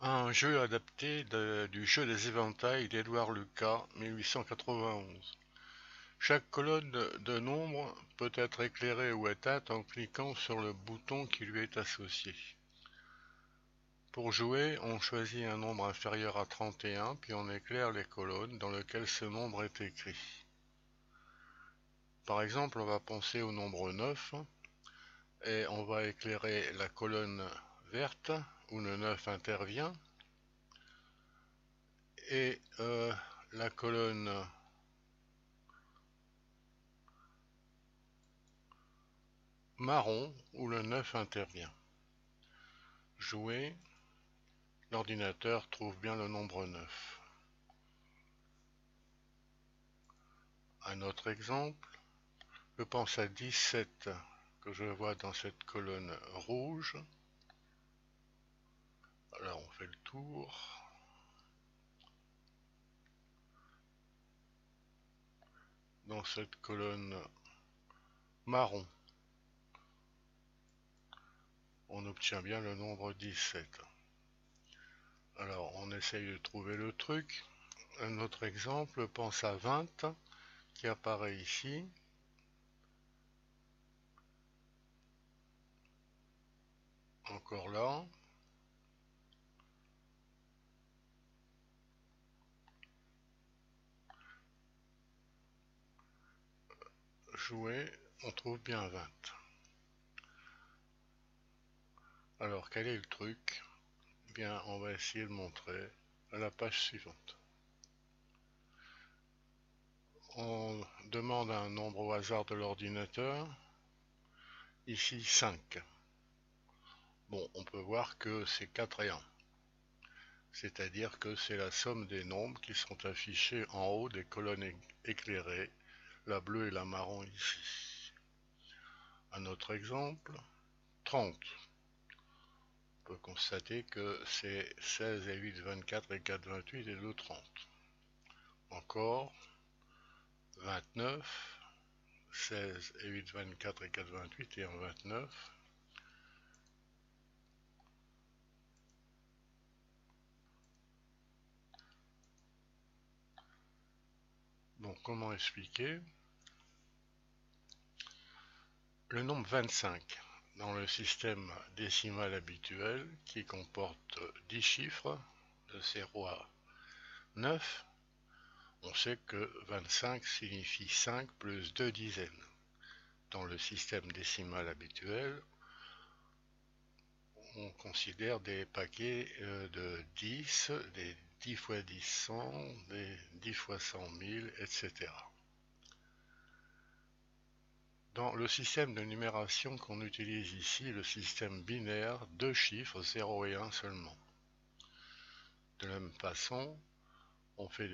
Un jeu adapté du jeu des éventails d'Édouard Lucas, 1891. Chaque colonne de nombre peut être éclairée ou éteinte en cliquant sur le bouton qui lui est associé. Pour jouer, on choisit un nombre inférieur à 31, puis on éclaire les colonnes dans lesquelles ce nombre est écrit. Par exemple, on va penser au nombre 9 et on va éclairer la colonne verte où le 9 intervient et la colonne marron où le 9 intervient. Jouer, l'ordinateur trouve bien le nombre 9. Un autre exemple, je pense à 17 que je vois dans cette colonne rouge. Là on fait le tour. Dans cette colonne marron, on obtient bien le nombre 17. Alors on essaye de trouver le truc. Un autre exemple, pense à 20 qui apparaît ici. Encore là. Jouer, on trouve bien 20. Alors quel est le truc? Eh bien, on va essayer de montrer à la page suivante. On demande un nombre au hasard de l'ordinateur. Ici 5. Bon, on peut voir que c'est 4 et 1. C'est-à-dire que c'est la somme des nombres qui sont affichés en haut des colonnes éclairées, la bleue et la marron ici. Un autre exemple, 30. On peut constater que c'est 16 et 8, 24 et 4, 28 et 2, 30. Encore 29, 16 et 8, 24 et 4, 28 et un 29. Donc comment expliquer? Le nombre 25 dans le système décimal habituel qui comporte 10 chiffres de 0 à 9, on sait que 25 signifie 5 plus 2 dizaines. Dans le système décimal habituel, on considère des paquets de 10, des 10 fois 10 100, des 10 fois 100 1000, etc. Dans le système de numération qu'on utilise ici, le système binaire, deux chiffres, 0 et 1 seulement. De la même façon, on fait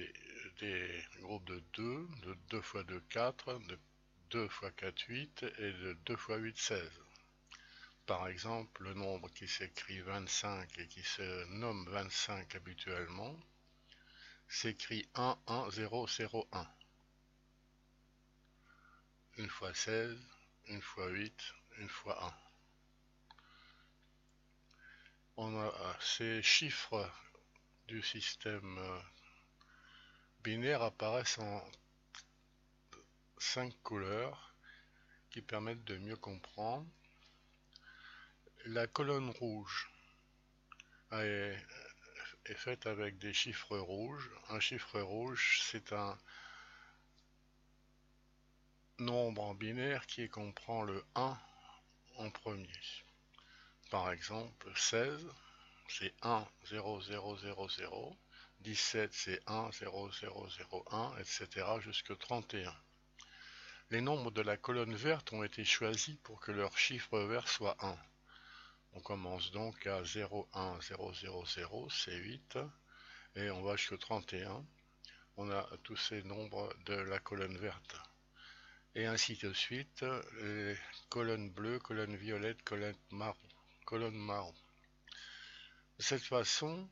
des groupes de 2, de 2 fois 2, 4, de 2 fois 4, 8 et de 2 fois 8, 16. Par exemple, le nombre qui s'écrit 25 et qui se nomme 25 habituellement s'écrit 1, 1, 0, 0, 1. Une fois 16, une fois 8, une fois 1. On a ces chiffres du système binaire apparaissent en 5 couleurs qui permettent de mieux comprendre. La colonne rouge est faite avec des chiffres rouges. Un chiffre rouge, c'est un nombre en binaire qui comprend le 1 en premier. Par exemple, 16, c'est 1, 0, 0, 0, 0. 17, c'est 1, 0, 0, 0, 1, etc. jusqu'à 31. Les nombres de la colonne verte ont été choisis pour que leur chiffre vert soit 1. On commence donc à 0, 1, 0, 0, 0, c'est 8, et on va jusqu'au 31. On a tous ces nombres de la colonne verte. Et ainsi de suite, les colonnes bleues, colonne violette, colonne marron. Colonne marron. De cette façon,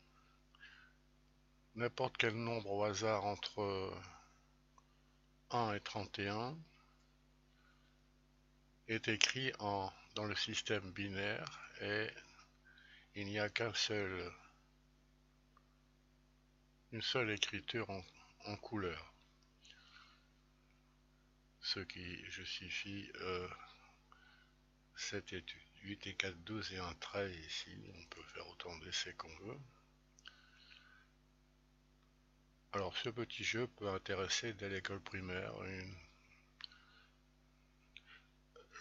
n'importe quel nombre au hasard entre 1 et 31 est écrit dans le système binaire et il n'y a qu'un seul une seule écriture en couleur, ce qui justifie cette étude. 8 et 4, 12 et un trait ici, on peut faire autant d'essais qu'on veut. Alors ce petit jeu peut intéresser dès l'école primaire.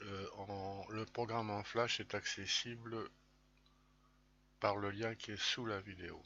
Le programme en Flash est accessible par le lien qui est sous la vidéo.